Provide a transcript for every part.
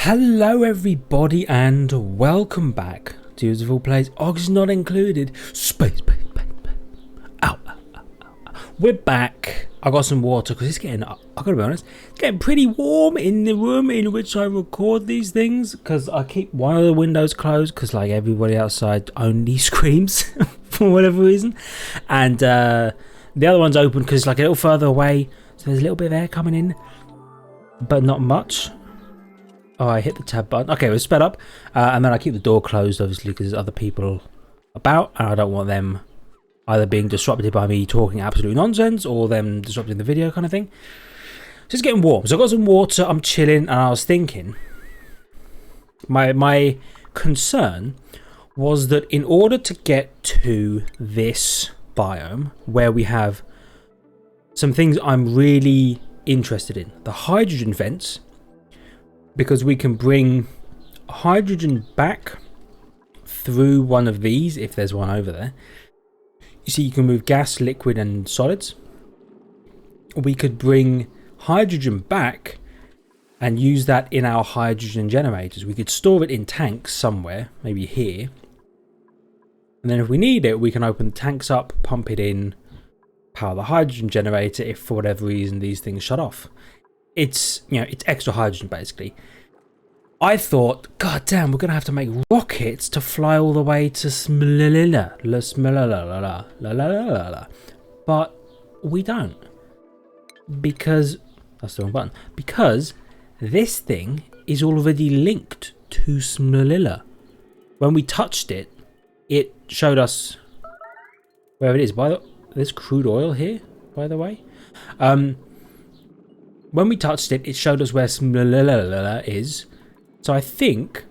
Hello everybody and welcome back to Useful Plays Oxygen Not Included Space. Ow. We're back. I got some water because it's getting, I gotta be honest, it's getting pretty warm in the room in which I record these things, because I keep one of the windows closed because like everybody outside only screams for whatever reason, and the other one's open because it's like a little further away, so there's a little bit of air coming in but not much. Oh, I hit the tab button. Okay, we're sped up. And then I keep the door closed, obviously, because there's other people about, and I don't want them either being disrupted by me talking absolute nonsense or them disrupting the video kind of thing. So it's getting warm. So I got some water, I'm chilling, and I was thinking, my concern was that in order to get to this biome, where we have some things I'm really interested in, the hydrogen vents, because we can bring hydrogen back through one of these if there's one over there. You see, you can move gas, liquid and solids. We could bring hydrogen back and use that in our hydrogen generators. We could store it in tanks somewhere, maybe here. And then if we need it, we can open the tanks up, pump it in, power the hydrogen generator if for whatever reason these things shut off. It's, you know, it's extra hydrogen basically. I thought, god damn, we're gonna have to make rockets to fly all the way to Smilila, but we don't, because that's the wrong button. Because this thing is already linked to Smilila. When we touched it, it showed us where it is. There's crude oil here, by the way. When we touched it, it showed us where Smilila is. So I think,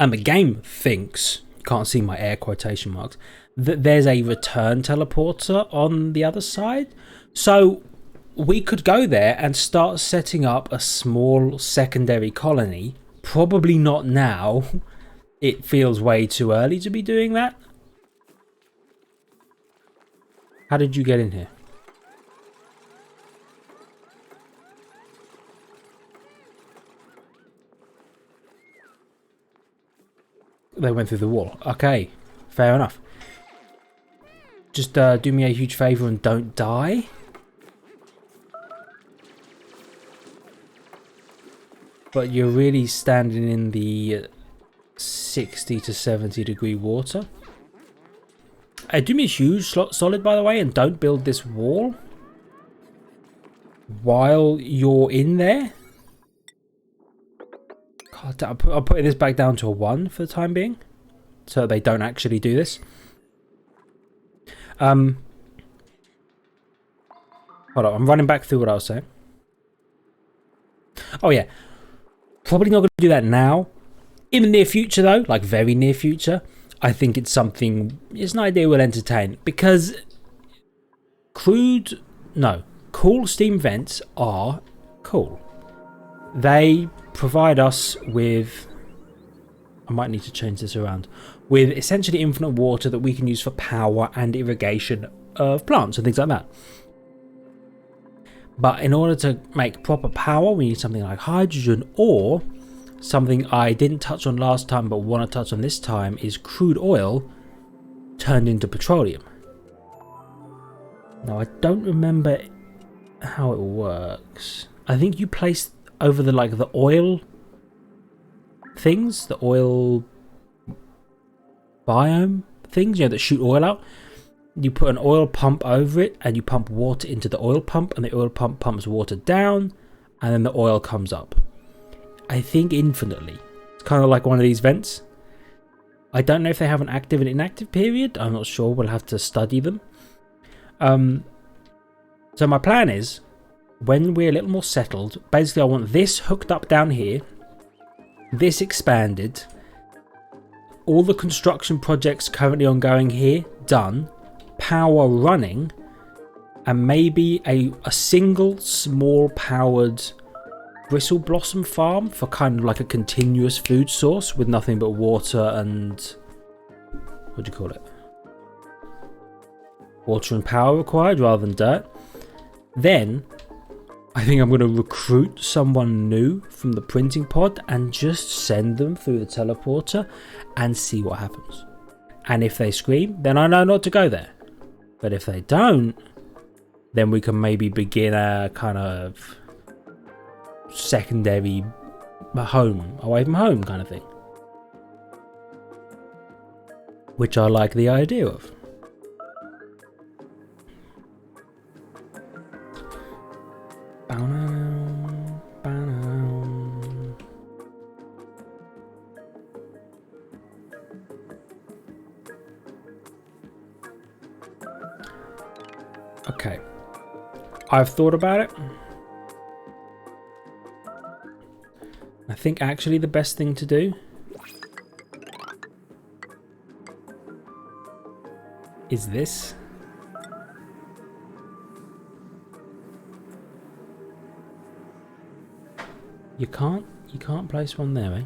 and the game thinks, can't see my air quotation marks, that there's a return teleporter on the other side. So we could go there and start setting up a small secondary colony. Probably not now. It feels way too early to be doing that. How did you get in here? They went through the wall. Okay, fair enough. Just do me a huge favour and don't die. But you're really standing in the 60 to 70 degree water. Do me a huge solid, by the way, and don't build this wall while you're in there. God, I'll put this back down to a 1 for the time being, so they don't actually do this. Hold on, I'm running back through what I was saying. Oh yeah, probably not going to do that now. In the near future though, like very near future, I think it's an idea we'll entertain, because cool steam vents are cool. They provide us with, I might need to change this around, with essentially infinite water that we can use for power and irrigation of plants and things like that. But in order to make proper power, we need something like hydrogen, or something I didn't touch on last time but want to touch on this time is crude oil turned into petroleum. Now I don't remember how it works. I think you place over the oil things, the oil biome things, you know, that shoot oil out. You put an oil pump over it and you pump water into the oil pump, and the oil pump pumps water down, and then the oil comes up. I think infinitely. It's kind of like one of these vents. I don't know if they have an active and inactive period. I'm not sure. We'll have to study them. So my plan is, when we're a little more settled, basically I want this hooked up down here, this expanded, all the construction projects currently ongoing here done, power running, and maybe a single small powered bristle blossom farm for kind of like a continuous food source with nothing but water and, what do you call it? Water and power required rather than dirt. Then I think I'm going to recruit someone new from the printing pod and just send them through the teleporter and see what happens. And if they scream, then I know not to go there. But if they don't, then we can maybe begin a kind of secondary home, away from home kind of thing. Which I like the idea of. Okay, I've thought about it. I think actually the best thing to do is this. You can't place one there, eh?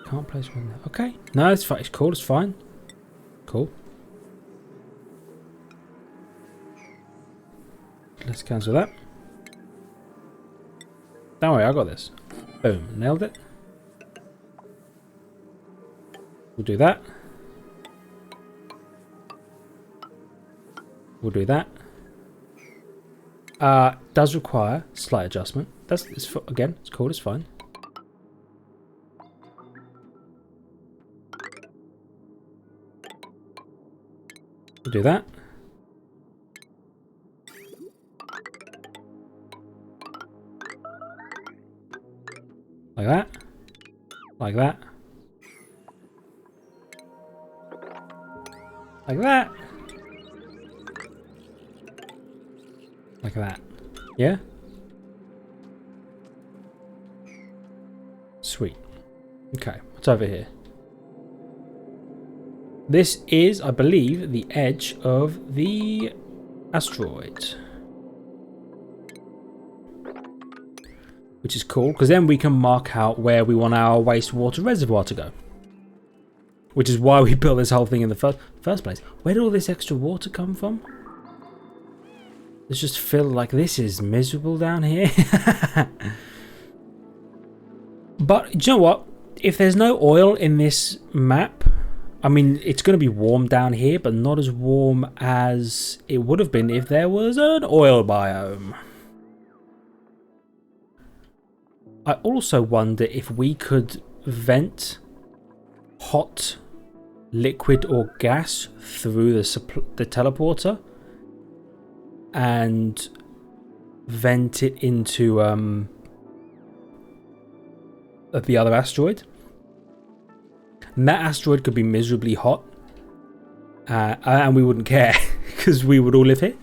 Can't place one there. Okay, no, it's fine. It's cool. It's fine. Cool. Let's cancel that. Don't worry, I got this. Boom, nailed it. We'll do that. We'll do that. Does require slight adjustment. Again, it's cool, it's fine. We'll do that. Like that. Like that. Like that. Like that. Yeah? Sweet. Okay, what's over here? This is, I believe, the edge of the asteroid. Which is cool, because then we can mark out where we want our wastewater reservoir to go. Which is why we built this whole thing in the first place. Where did all this extra water come from? It's just feel like this is miserable down here. But, do you know what? If there's no oil in this map, I mean, it's going to be warm down here, but not as warm as it would have been if there was an oil biome. I also wonder if we could vent hot liquid or gas through the teleporter and vent it into the other asteroid. And that asteroid could be miserably hot, and we wouldn't care because we would all live here.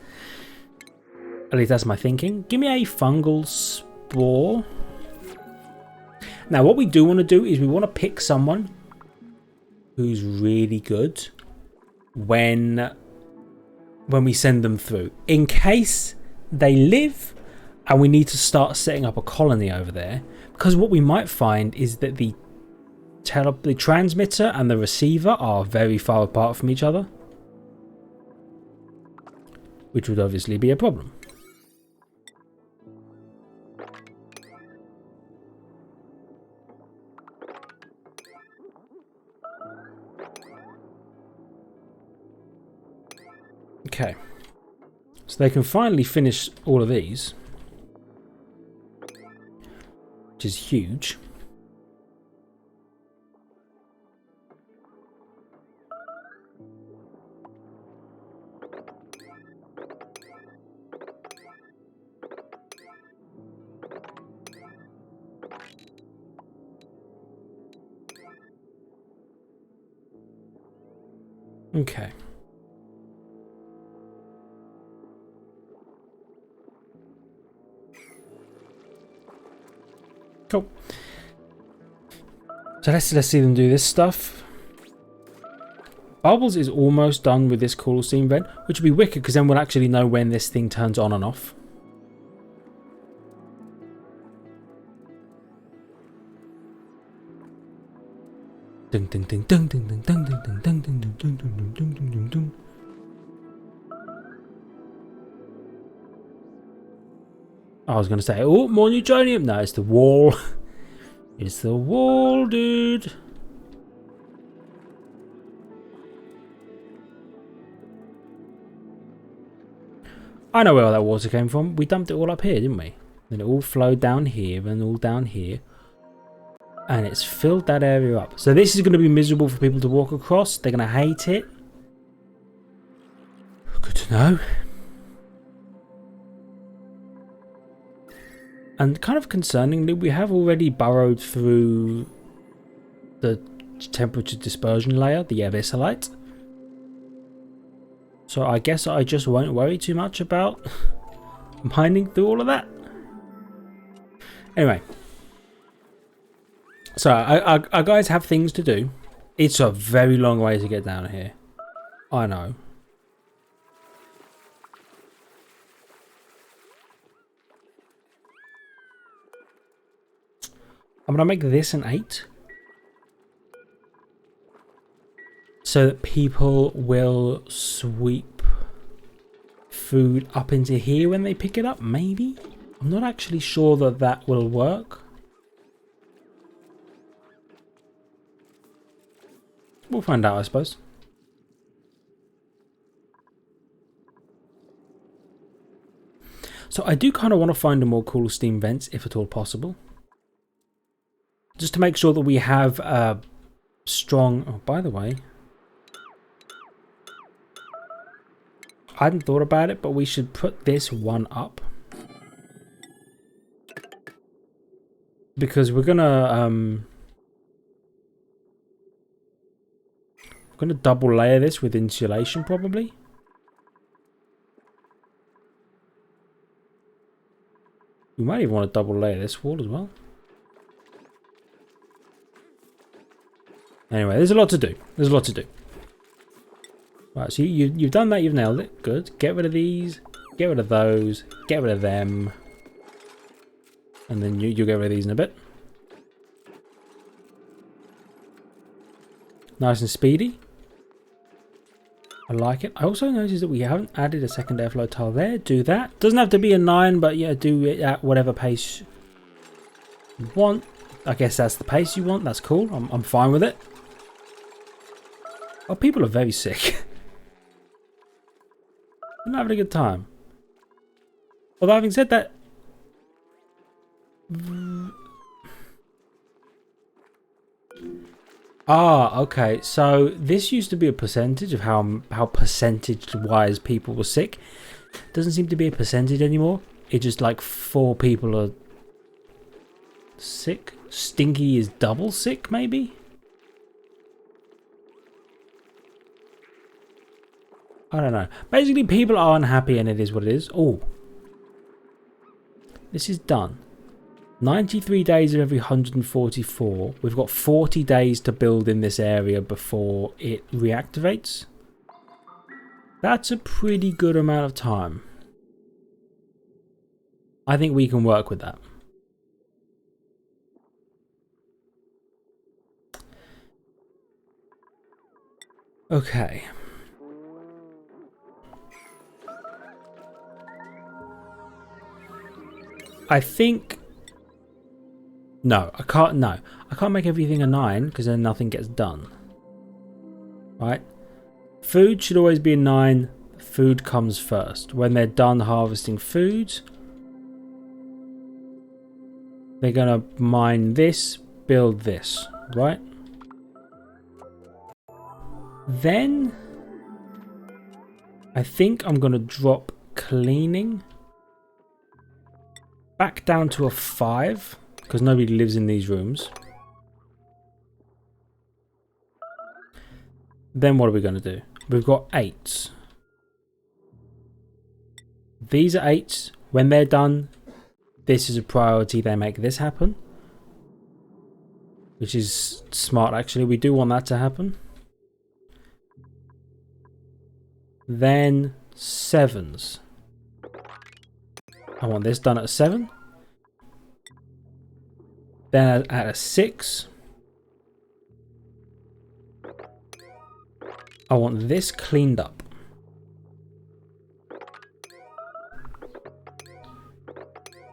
At least that's my thinking. Give me a fungal spore. Now, what we do want to do is we want to pick someone who's really good when we send them through, in case they live and we need to start setting up a colony over there. Because what we might find is that the transmitter and the receiver are very far apart from each other, which would obviously be a problem. Okay, so they can finally finish all of these, which is huge. Okay. Cool. So let's see them do this stuff. Bubbles is almost done with this cool steam vent, which would be wicked because then we'll actually know when this thing turns on and off. Ding ding ding ding ding ding ding ding ding ding ding ding ding ding ding ding. I was going to say, oh, more Newtonium. No, it's the wall. It's the wall, dude. I know where all that water came from. We dumped it all up here, didn't we? Then it all flowed down here and all down here. And it's filled that area up. So this is going to be miserable for people to walk across. They're going to hate it. Good to know. And kind of concerningly, we have already burrowed through the temperature dispersion layer, the abyssalite. So I guess I just won't worry too much about mining through all of that. Anyway. So our guys have things to do. It's a very long way to get down here. I know. I'm going to make this an 8. So that people will sweep food up into here when they pick it up, maybe? I'm not actually sure that that will work. We'll find out, I suppose. So I do kind of want to find a more cool steam vents, if at all possible. Just to make sure that we have a strong... Oh, by the way... I hadn't thought about it, but we should put this one up. Because we're gonna double layer this with insulation probably. We might even want to double layer this wall as well. Anyway, there's a lot to do. There's a lot to do. Right, so you've done that, you've nailed it. Good. Get rid of these. Get rid of those. Get rid of them. And then you'll get rid of these in a bit. Nice and speedy. I like it. I also noticed that we haven't added a second airflow tile there. Do that. Doesn't have to be a 9, but yeah, do it at whatever pace you want. I guess that's the pace you want. That's cool. I'm fine with it. Oh, people are very sick. I'm having a good time. Although having said that, okay. So this used to be a percentage of how percentage-wise people were sick. Doesn't seem to be a percentage anymore. It's just like 4 people are sick. Stinky is double sick, maybe? I don't know. Basically, people are unhappy and it is what it is. Oh. This is done. 93 days of every 144. We've got 40 days to build in this area before it reactivates. That's a pretty good amount of time. I think we can work with that. Okay. I think... No, I can't. No, I can't make everything a 9 because then nothing gets done. Right? Food should always be a 9. Food comes first. When they're done harvesting food, they're gonna mine this, build this, right? Then I think I'm gonna drop cleaning back down to a 5 because nobody lives in these rooms. Then what are we going to do? We've got 8s. These are 8s. When they're done, this is a priority. They make this happen. Which is smart, actually. We do want that to happen. Then 7s. I want this done at a 7. Then at a 6. I want this cleaned up.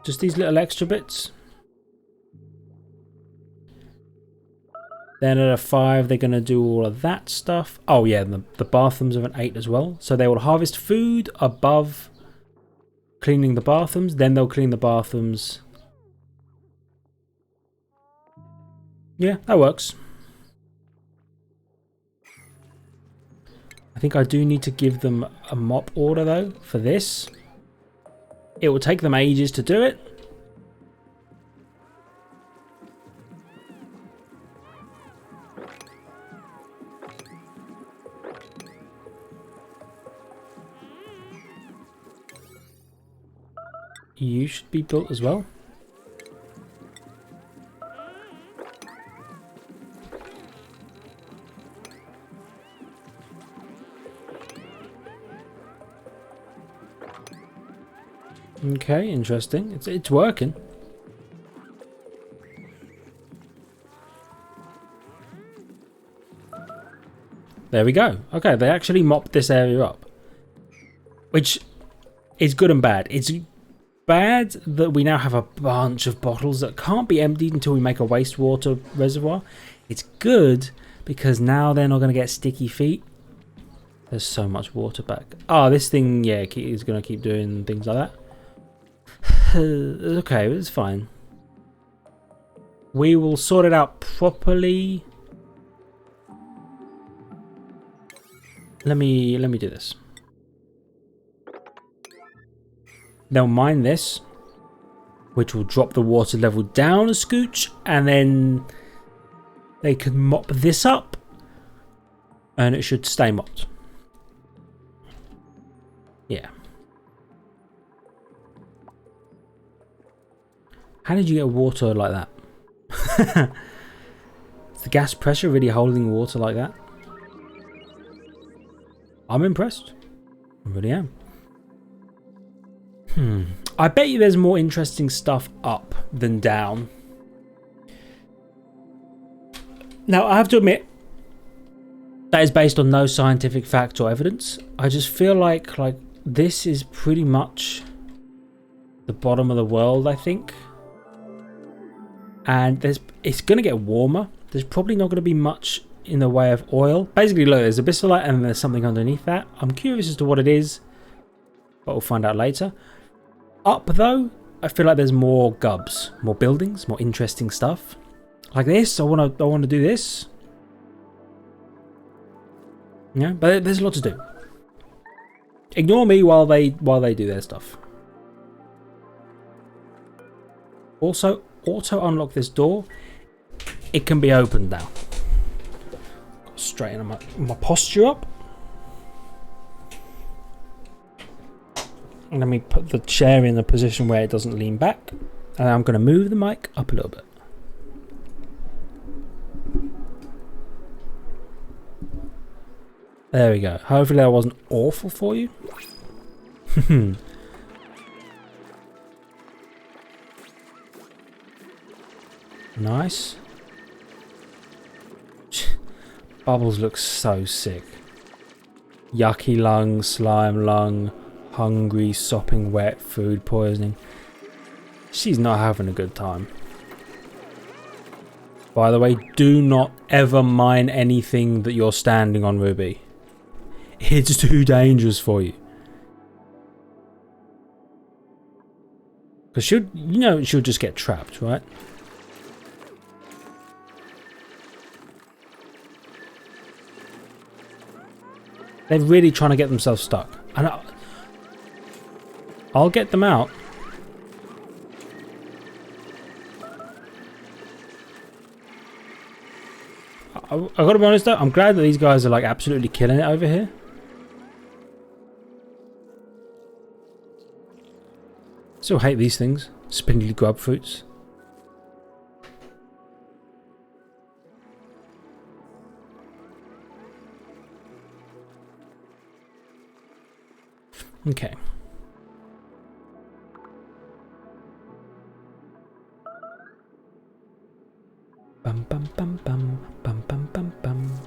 Just these little extra bits. Then at a 5, they're going to do all of that stuff. Oh yeah, the bathrooms are an 8 as well. So they will harvest food above cleaning the bathrooms. Then they'll clean the bathrooms. Yeah, that works. I think I do need to give them a mop order though for this. It will take them ages to do it. You should be built as well. Okay, interesting. It's working. There we go. Okay, they actually mopped this area up, which is good and bad. It's bad that we now have a bunch of bottles that can't be emptied until we make a wastewater reservoir. It's good because now they're not going to get sticky feet. There's so much water back. Oh, this thing, yeah, is going to keep doing things like that. Okay, it's fine. We will sort it out properly. Let me do this. They'll mine this, which will drop the water level down a scooch, and then they can mop this up, and it should stay mopped. Yeah. How did you get water like that? Is the gas pressure really holding water like that? I'm impressed. I really am. I bet you there's more interesting stuff up than down. Now, I have to admit, that is based on no scientific fact or evidence. I just feel like this is pretty much the bottom of the world, I think. And it's going to get warmer. There's probably not going to be much in the way of oil. Basically, look, there's abyssalite and there's something underneath that. I'm curious as to what it is, but we'll find out later. Up, though, I feel like there's more gubs, more buildings, more interesting stuff. Like this, I want to do this. Yeah, but there's a lot to do. Ignore me while they do their stuff. Also, auto unlock this door. It can be opened now. Straighten my posture up. And let me put the chair in a position where it doesn't lean back. And I'm going to move the mic up a little bit. There we go. Hopefully that wasn't awful for you. Nice. Bubbles looks so sick. Yucky lung, slime lung, hungry, sopping wet, food poisoning. She's not having a good time. By the way, do not ever mine anything that you're standing on, Ruby. It's too dangerous for you. Because she'll just get trapped, right? They're really trying to get themselves stuck. And I'll get them out. I gotta be honest though, I'm glad that these guys are like absolutely killing it over here. Still hate these things. Spindly grub fruits. Okay. Bum bum bum bum bum bum bum bum.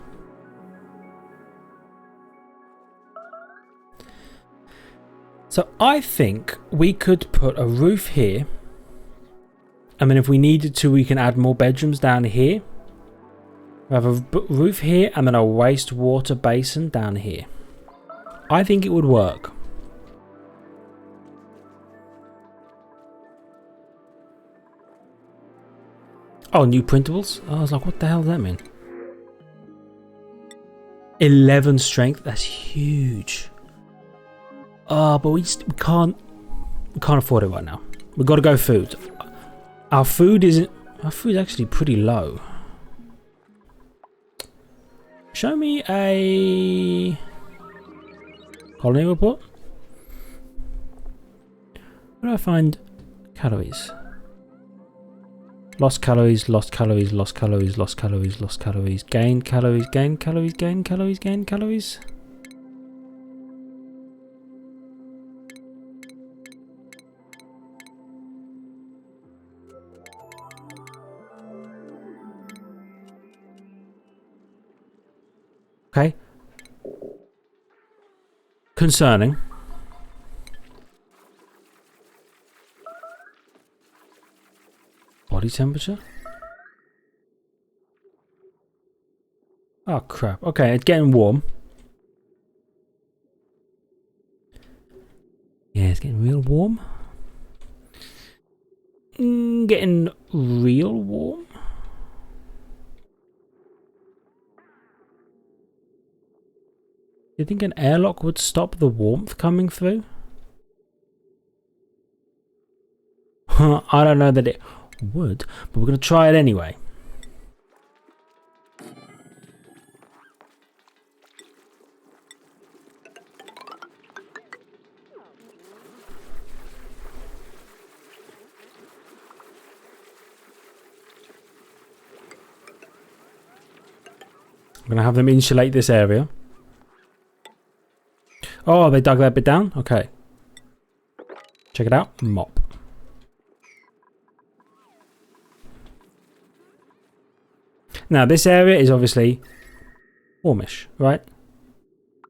So I think we could put a roof here And then if we needed to, we can add more bedrooms down here. We have a roof here and then a wastewater basin down here. I think it would work. Oh, new printables? Oh, I was like, what the hell does that mean? 11 strength? That's huge. Oh, but we can't afford it right now. We've got to go food. Our food's actually pretty low. Show me a colony report. Where do I find calories? Lost calories, lost calories, lost calories, lost calories, lost calories, gain calories, gain calories, gain calories, gain calories. Okay. Concerning. Body temperature? Oh crap. Okay, it's getting warm. Yeah, it's getting real warm. Getting real warm. Do you think an airlock would stop the warmth coming through? I don't know that it would, but we're going to try it anyway. I'm going to have them insulate this area. Oh, they dug that bit down? Okay. Check it out. Mop. Now, this area is obviously warmish, right?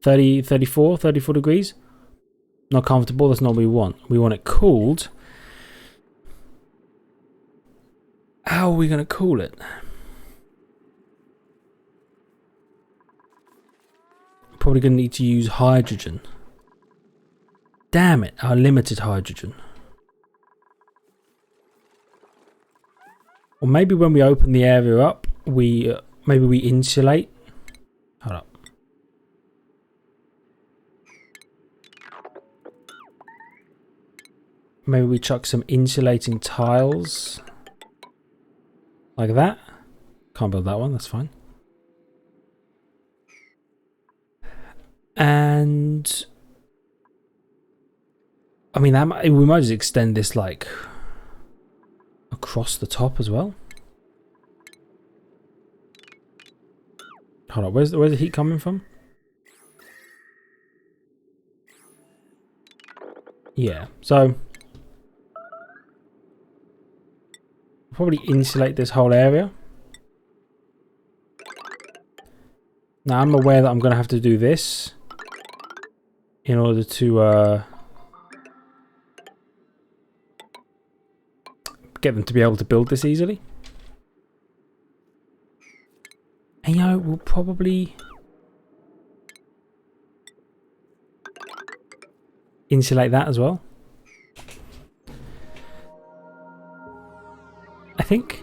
34 degrees. Not comfortable. That's not what we want. We want it cooled. How are we going to cool it? Probably going to need to use hydrogen. Damn it, our limited hydrogen. Or maybe when we open the area up, maybe we insulate. Hold up. Maybe we chuck some insulating tiles. Like that. Can't build that one, that's fine. And I mean, we might just extend this like across the top as well. Hold on, where's the heat coming from? Yeah, so probably insulate this whole area. Now I'm aware that I'm going to have to do this in order to get them to be able to build this easily. And you know, we'll probably insulate that as well. I think.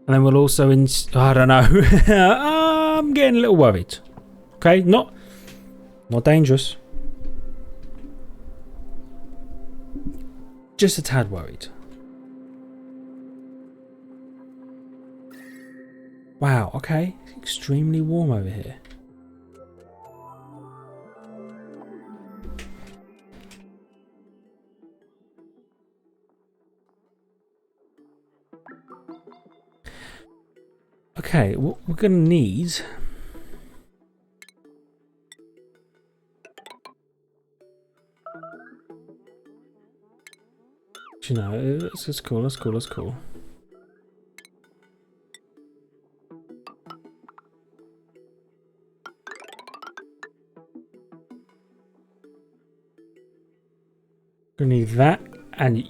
And then we'll also I don't know. I'm getting a little worried. Okay, not dangerous. Just a tad worried. Wow, okay. It's extremely warm over here. Okay, what we're going to need... You know, that's cool, that's cool, that's cool. Gonna need that, and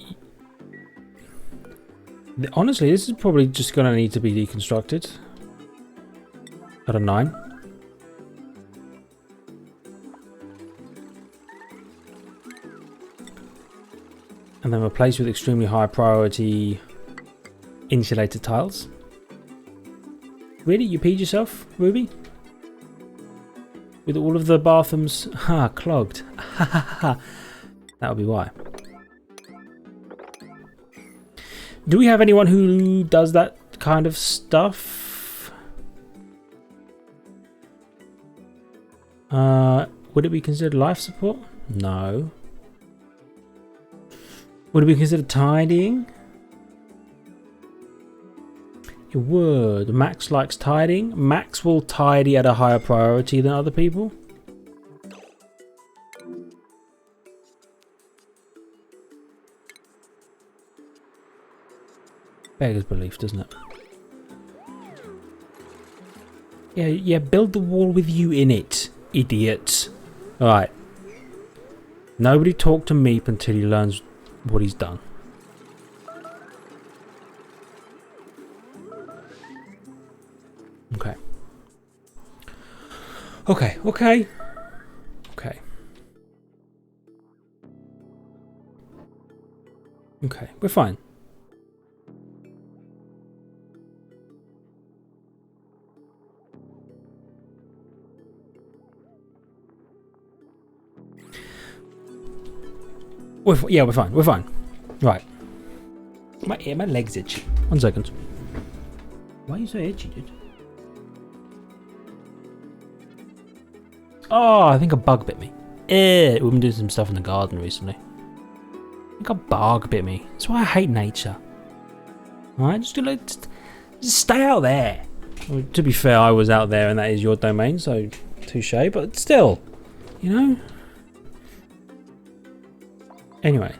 Honestly, this is probably just going to need to be deconstructed. At a 9. And then replace with extremely high priority insulated tiles. Really? You peed yourself, Ruby? With all of the bathrooms clogged. That would be why. Do we have anyone who does that kind of stuff? Would it be considered life support? No. Would it be considered tidying? It would. Max likes tidying. Max will tidy at a higher priority than other people. Beggars belief, doesn't it? Yeah, build the wall with you in it, idiots. Alright. Nobody talk to Meep until he learns what he's done. Okay. Okay. Okay, we're fine. We're fine. We're fine. Right. My legs itch. 1 second. Why are you so itchy, dude? Oh, I think a bug bit me. We've been doing some stuff in the garden recently. I think a bug bit me. That's why I hate nature. Alright, just stay out there. Well, to be fair, I was out there and that is your domain, so touche, but still, you know? Anyway.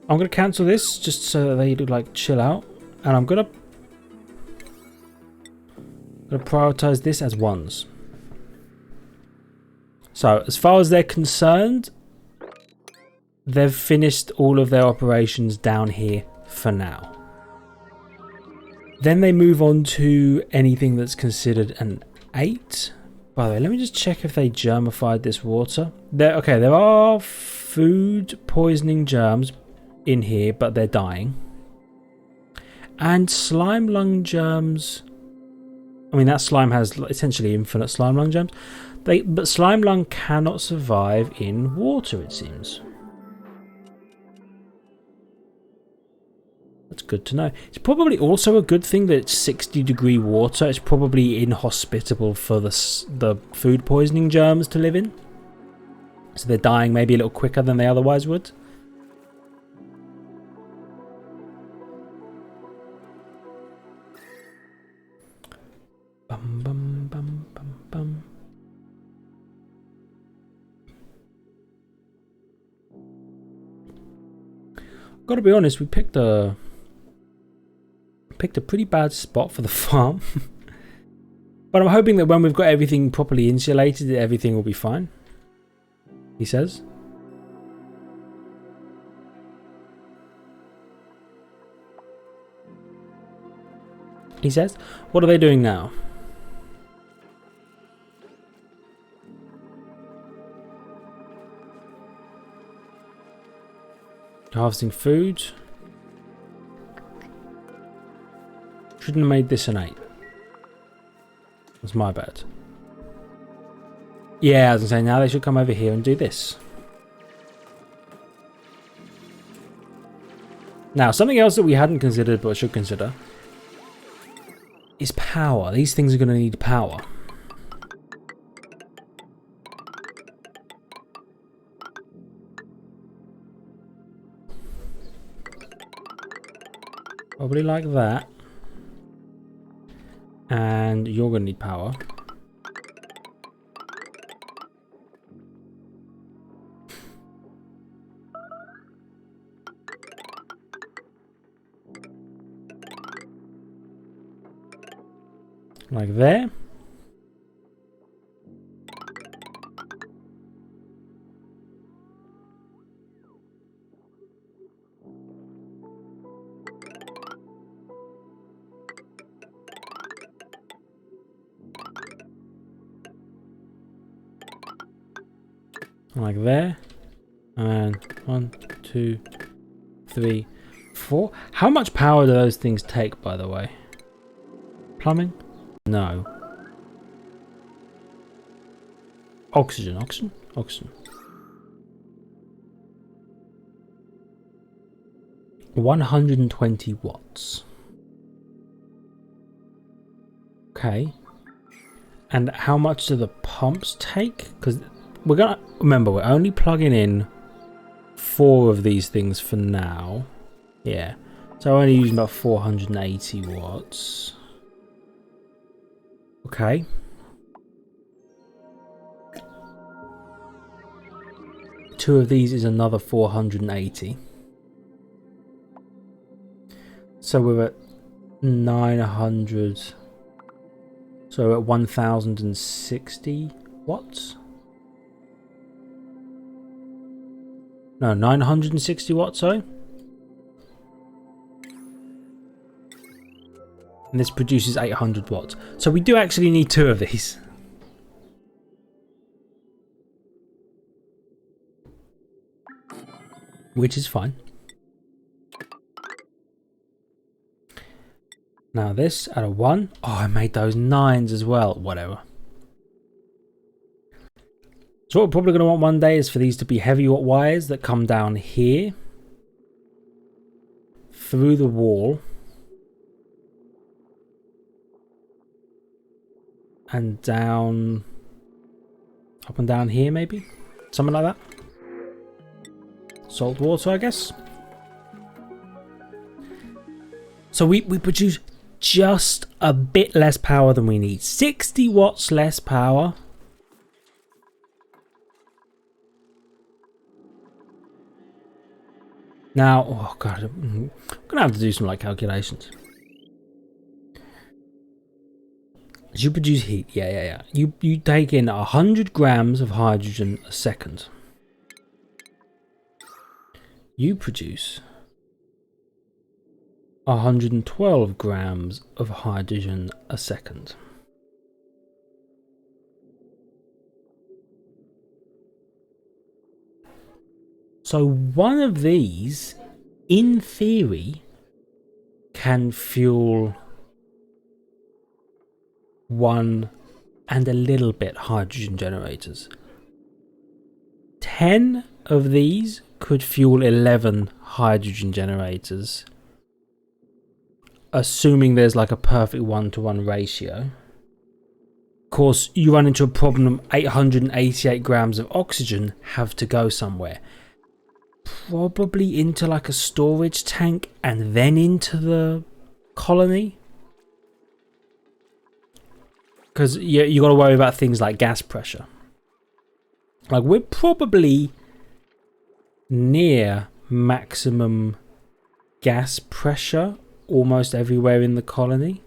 I'm going to cancel this just so that they like chill out. And I'm going to prioritize this as 1s. So, as far as they're concerned, they've finished all of their operations down here for now. Then they move on to anything that's considered an 8. By the way, let me just check if they germified this water. There are food poisoning germs in here, but they're dying. And slime lung germs. I mean, that slime has essentially infinite slime lung germs. But slime lung cannot survive in water, it seems. That's good to know. It's probably also a good thing that it's 60-degree water. It's probably inhospitable for the food poisoning germs to live in. So they're dying maybe a little quicker than they otherwise would. Bum, bum, bum, bum, bum. Gotta be honest, we picked a pretty bad spot for the farm. But I'm hoping that when we've got everything properly insulated, everything will be fine. He says. He says, what are they doing now? Harvesting food. Shouldn't have made this an 8. That's my bad. Yeah, I was saying now they should come over here and do this. Now, something else that we hadn't considered but should consider is power. These things are going to need power. Probably like that. And you're going to need power. Like there. like there, and 1, 2, 3, 4. How much power do those things take, by the way? Plumbing? No. Oxygen. 120 watts. Okay. And how much do the pumps take? Because we're gonna remember we're only plugging in 4 of these things for now. Yeah. So we're only using about 480 watts. Okay. Two of these is another 480. So we're at 900. So we're at 1060 watts. No, 960 watts, sorry. And this produces 800 watts. So we do actually need 2 of these. Which is fine. Now this at a 1. Oh, I made those 9s as well. Whatever. So what we're probably going to want one day is for these to be heavy watt wires that come down here. Through the wall. And down. Up and down here maybe. Something like that. Salt water, I guess. So we produce just a bit less power than we need. 60 watts less power. Now, oh god, I'm gonna have to do some like calculations. You produce heat, yeah. You take in 100 grams of hydrogen a second. You produce 112 grams of hydrogen a second. So one of these, in theory, can fuel 1 and a little bit hydrogen generators. 10 of these could fuel 11 hydrogen generators, assuming there's like a perfect 1-to-1 ratio. Of course, you run into a problem. 888 grams of oxygen have to go somewhere, probably into like a storage tank and then into the colony, because you got to worry about things like gas pressure. Like we're probably near maximum gas pressure almost everywhere in the colony.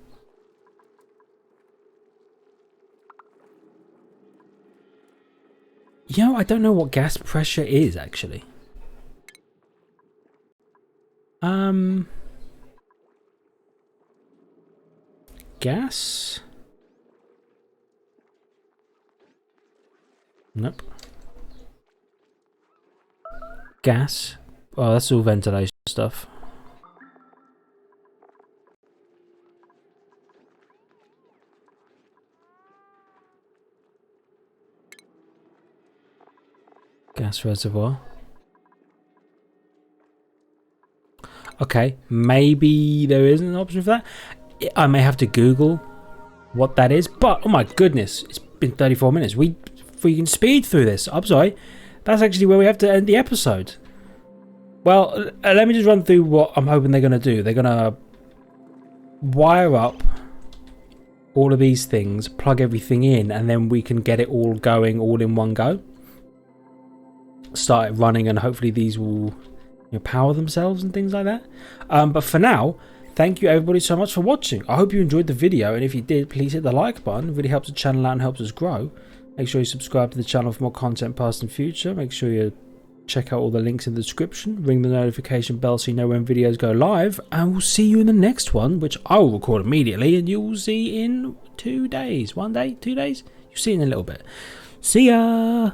You know, I don't know what gas pressure is actually. Gas? Nope. Gas? Oh, that's all ventilation stuff. Gas reservoir. Okay, maybe there isn't an option for that. I may have to Google what that is, but oh my goodness, it's been 34 minutes. We freaking speed through this. I'm sorry. That's actually where we have to end the episode. Well, let me just run through what I'm hoping they're going to do. They're going to wire up all of these things, plug everything in, and then we can get it all going all in one go. Start it running, and hopefully these will power themselves and things like that. But for now, thank you everybody so much for watching. I hope you enjoyed the video, and if you did, please hit the like button. It really helps the channel out and helps us grow. Make sure you subscribe to the channel for more content past and future. Make sure you check out all the links in the description. Ring the notification bell so you know when videos go live. And we'll see you in the next one, which I will record immediately, and you will see in 2 days. 1 day? 2 days? You'll see in a little bit. See ya!